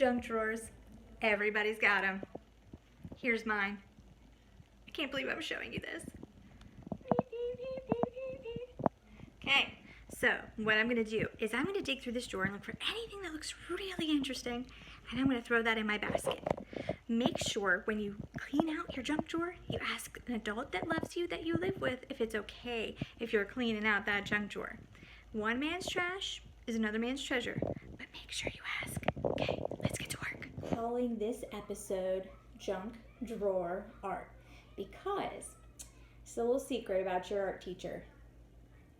Junk drawers. Everybody's got them. Here's mine. I can't believe I'm showing you this. Okay, so what I'm going to do is I'm going to dig through this drawer and look for anything that looks really interesting, and I'm going to throw that in my basket. Make sure when you clean out your junk drawer, you ask an adult that loves you, that you live with, if it's okay if you're cleaning out that junk drawer. One man's trash is another man's treasure, but make sure you ask. Okay, let's get to work. Calling this episode Junk Drawer Art because it's a little secret about your art teacher.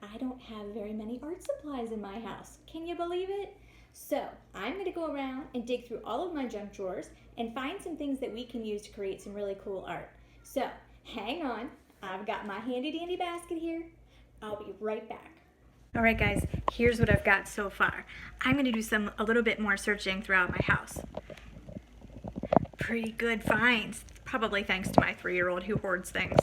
I don't have very many art supplies in my house. Can you believe it? So I'm going to go around and dig through all of my junk drawers and find some things that we can use to create some really cool art. So hang on, I've got my handy dandy basket here. I'll be right back. All right guys, here's what I've got so far. I'm going to do a little bit more searching throughout my house. Pretty good finds, probably thanks to my 3-year-old who hoards things.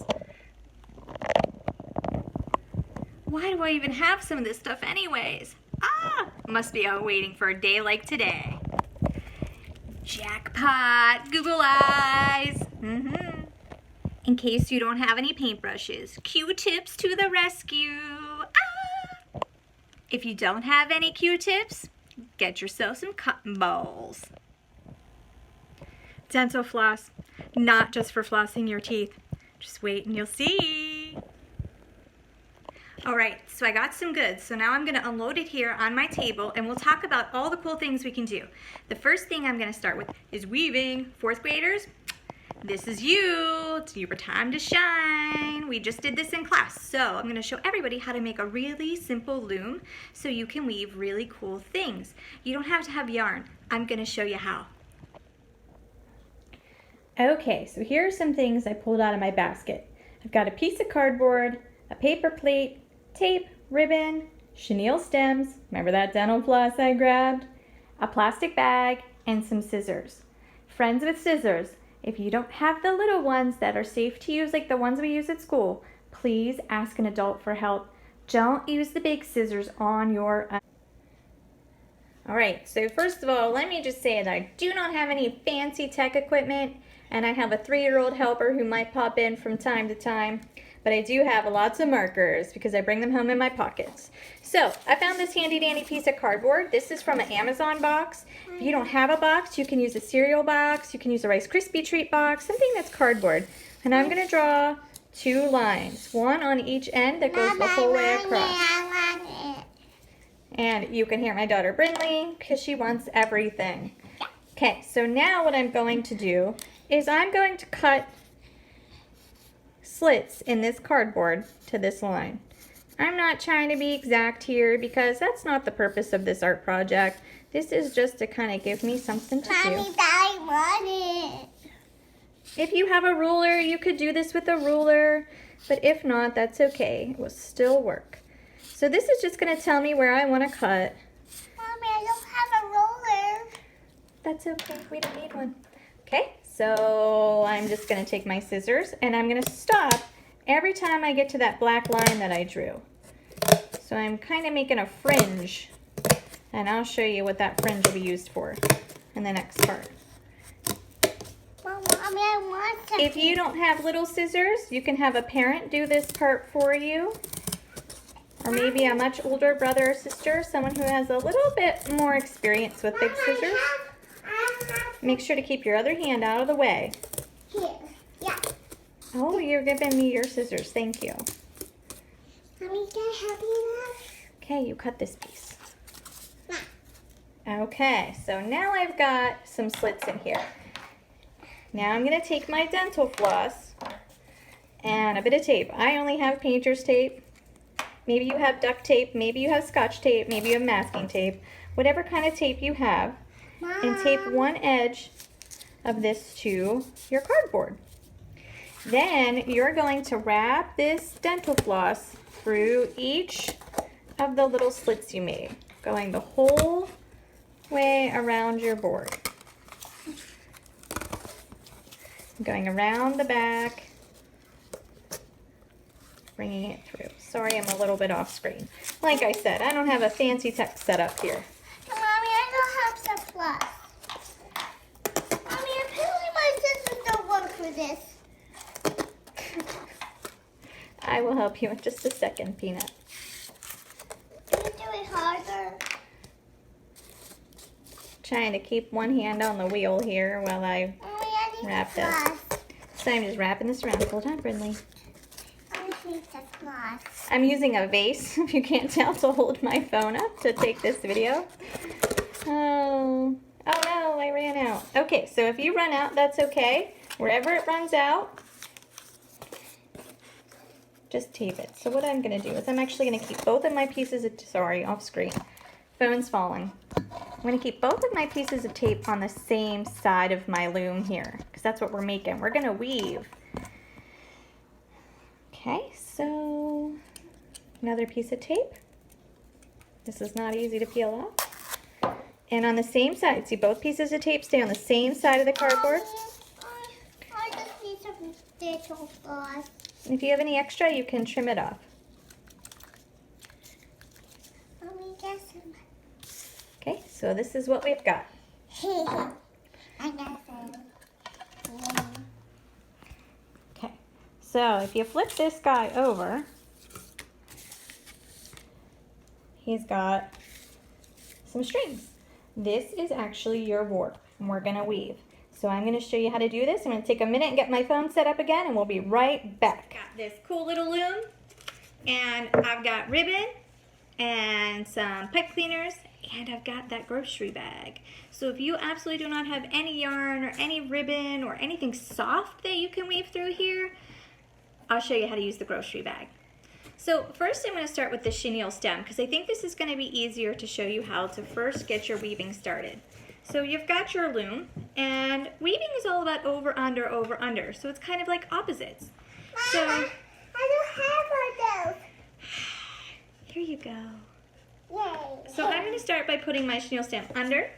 Why do I even have some of this stuff anyways? Must be out waiting for a day like today. Jackpot, Google eyes. In case you don't have any paintbrushes, Q-tips to the rescue. If you don't have any Q-tips, get yourself some cotton balls. Dental floss, not just for flossing your teeth. Just wait and you'll see. All right, so I got some goods. So now I'm gonna unload it here on my table and we'll talk about all the cool things we can do. The first thing I'm gonna start with is weaving. 4th graders, this is you. It's your time to shine. We just did this in class. So I'm gonna show everybody how to make a really simple loom so you can weave really cool things. You don't have to have yarn. I'm gonna show you how. Okay, so here are some things I pulled out of my basket. I've got a piece of cardboard, a paper plate, tape, ribbon, chenille stems, remember that dental floss I grabbed, a plastic bag, and some scissors. Friends with scissors, if you don't have the little ones that are safe to use like the ones we use at school, please ask an adult for help. Don't use the big scissors on your own. Alright, so first of all, let me just say that I do not have any fancy tech equipment, and I have a 3-year-old helper who might pop in from time to time. But I do have lots of markers because I bring them home in my pockets. So I found this handy dandy piece of cardboard. This is from an Amazon box. If you don't have a box, you can use a cereal box. You can use a Rice Krispie treat box, something that's cardboard. And I'm going to draw 2 lines, one on each end that goes the whole way across. And you can hear my daughter Brinley because she wants everything. Okay, so now what I'm going to do is I'm going to cut slits in this cardboard to this line. I'm not trying to be exact here because that's not the purpose of this art project. This is just to kind of give me something to do. Mommy, I want it. If you have a ruler, you could do this with a ruler, but if not, that's okay. It will still work. So this is just going to tell me where I want to cut. Mommy, I don't have a roller. That's okay, we don't need one. Okay, so I'm just going to take my scissors and I'm going to stop every time I get to that black line that I drew. So I'm kind of making a fringe, and I'll show you what that fringe will be used for in the next part. Mommy, I want something. If you don't have little scissors, you can have a parent do this part for you. Or maybe a much older brother or sister, someone who has a little bit more experience with big scissors. Make sure to keep your other hand out of the way. Here, yeah. Oh, you're giving me your scissors. Thank you. Mommy, can I help you now? Okay, you cut this piece. Okay, so now I've got some slits in here. Now I'm going to take my dental floss and a bit of tape. I only have painter's tape. Maybe you have duct tape, maybe you have scotch tape, maybe you have masking tape. Whatever kind of tape you have. And tape one edge of this to your cardboard. Then you're going to wrap this dental floss through each of the little slits you made, going the whole way around your board. Going around the back, bringing it through. Sorry, I'm a little bit off screen. Like I said, I don't have a fancy tech setup here. Mommy, I don't have supplies. help you in just a second, Peanut. Can you do it harder? Trying to keep one hand on the wheel here while I Mommy, I need wrap the this. floss. So I'm just wrapping this around. Hold on, Brindley. I need the floss. I'm using a vase, if you can't tell, to hold my phone up to take this video. Oh no, I ran out. Okay, so if you run out, that's okay. Wherever it runs out, just tape it. So what I'm gonna do is I'm actually gonna keep both of my pieces of, sorry, off screen. Phone's falling. I'm gonna keep both of my pieces of tape on the same side of my loom here, because that's what we're making. We're gonna weave. Okay, so another piece of tape. This is not easy to peel off. And on the same side, see both pieces of tape stay on the same side of the cardboard. I just need some digital floss. And if you have any extra, you can trim it off. Mommy, get some. Okay, so this is what we've got. I got some. Okay, so if you flip this guy over, he's got some strings. This is actually your warp, and we're gonna weave. So I'm gonna show you how to do this. I'm gonna take a minute and get my phone set up again, and we'll be right back. Got this cool little loom, and I've got ribbon, and some pipe cleaners, and I've got that grocery bag. So if you absolutely do not have any yarn or any ribbon or anything soft that you can weave through here, I'll show you how to use the grocery bag. So first I'm going to start with the chenille stem, because I think this is going to be easier to show you how to first get your weaving started. So you've got your loom, and weaving is all about over, under. So it's kind of like opposites. So Mama, I don't have one of here you go. those. Yay. So I'm going to start by putting my chenille stem under,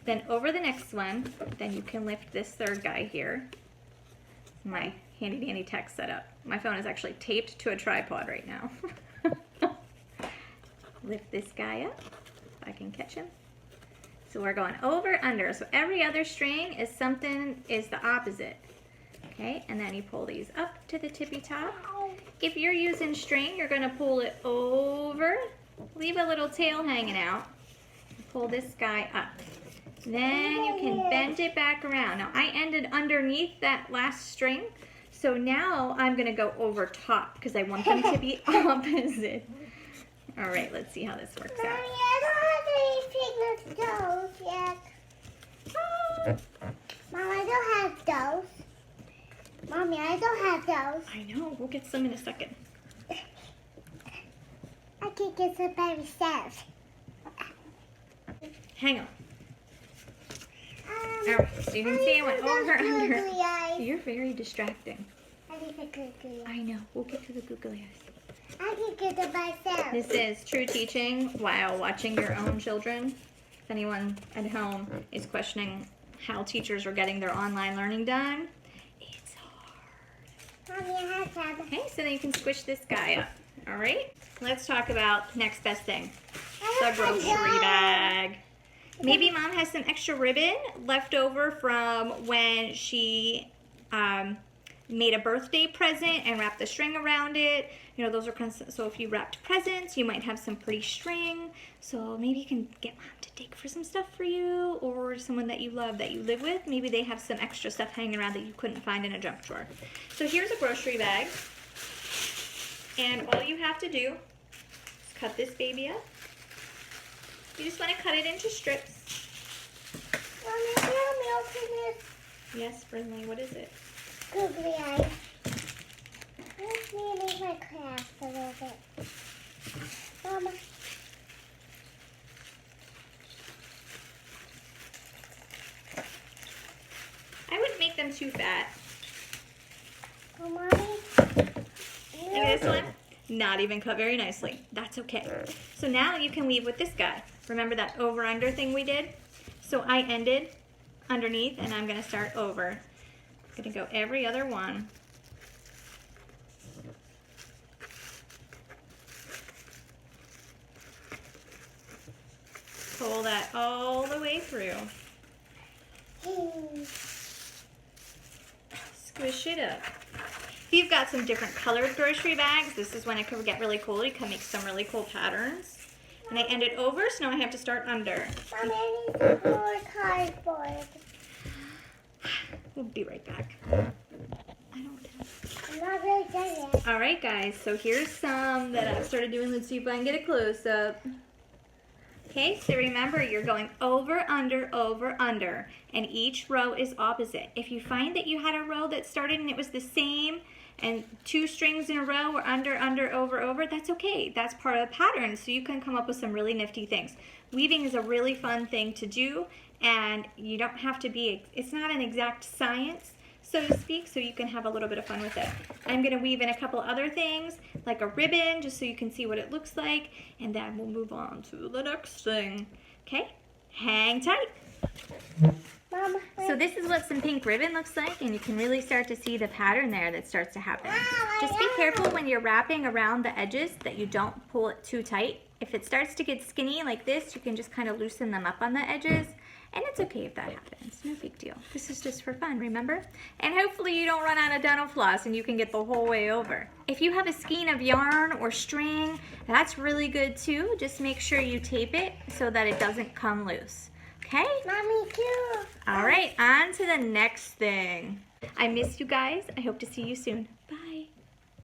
then over the next one, then you can lift this third guy here. My handy dandy tech setup. My phone is actually taped to a tripod right now. Lift this guy up, if I can catch him. So we're going over, under. So every other string is the opposite. Okay, and then you pull these up to the tippy top. If you're using string, you're gonna pull it over, leave a little tail hanging out, pull this guy up. Then you can bend it back around. Now I ended underneath that last string, so now I'm gonna go over top because I want them to be opposite. All right, let's see how this works Mommy, out. I don't have any fingers those yet. Mom, I don't have those. Mommy, I don't have those. I know, we'll get some in a second. I can get some by myself. Hang on. All right, so you can see I went over, under. You're very distracting. I need the googly eyes. I know, we'll get to the googly eyes. I can get them myself. This is true teaching while watching your own children. If anyone at home is questioning how teachers are getting their online learning done, it's hard. Mommy, I have some. Okay, so then you can squish this guy up. All right, let's talk about next best thing, I the don't have grocery those. bag. Maybe mom has some extra ribbon left over from when she made a birthday present and wrapped the string around it. You know, those are so if you wrapped presents, you might have some pretty string. So maybe you can get mom to dig for some stuff for you, or someone that you love, that you live with. Maybe they have some extra stuff hanging around that you couldn't find in a junk drawer. So here's a grocery bag. And all you have to do is cut this baby up. You just want to cut it into strips. Mommy, can you open this Yes, Brinley, what is it? googly eyes? Let me make my craft a little bit. Mama. I wouldn't make them too fat. Oh, Mommy. Look at this one. Not even cut very nicely. That's okay. So now you can weave with this guy. Remember that over-under thing we did? So I ended underneath, and I'm going to start over. I'm going to go every other one. Pull that all the way through. Squish it up. If you've got some different colored grocery bags, this is when it could get really cool. You can make some really cool patterns. And I ended over, so now I have to start under. Mommy, I need some more cardboard. We'll be right back. I don't know. I'm not really done yet. All right, guys, so here's some that I've started doing. Let's see if I can get a close-up. Okay, so remember, you're going over, under, and each row is opposite. If you find that you had a row that started and it was the same, and 2 strings in a row were under, over, that's okay. That's part of the pattern, so you can come up with some really nifty things. Weaving is a really fun thing to do, and you don't have to be, it's not an exact science, so to speak, so you can have a little bit of fun with it. I'm going to weave in a couple other things, like a ribbon, just so you can see what it looks like, and then we'll move on to the next thing. Okay, hang tight. Mama, So this is what some pink ribbon looks like, and you can really start to see the pattern there that starts to happen. Just be careful when you're wrapping around the edges that you don't pull it too tight. If it starts to get skinny like this, you can just kind of loosen them up on the edges. And it's okay if that happens, no big deal. This is just for fun, remember? And hopefully you don't run out of dental floss and you can get the whole way over. If you have a skein of yarn or string, that's really good too. Just make sure you tape it so that it doesn't come loose, okay? Mommy too. All right, on to the next thing. I miss you guys. I hope to see you soon. Bye.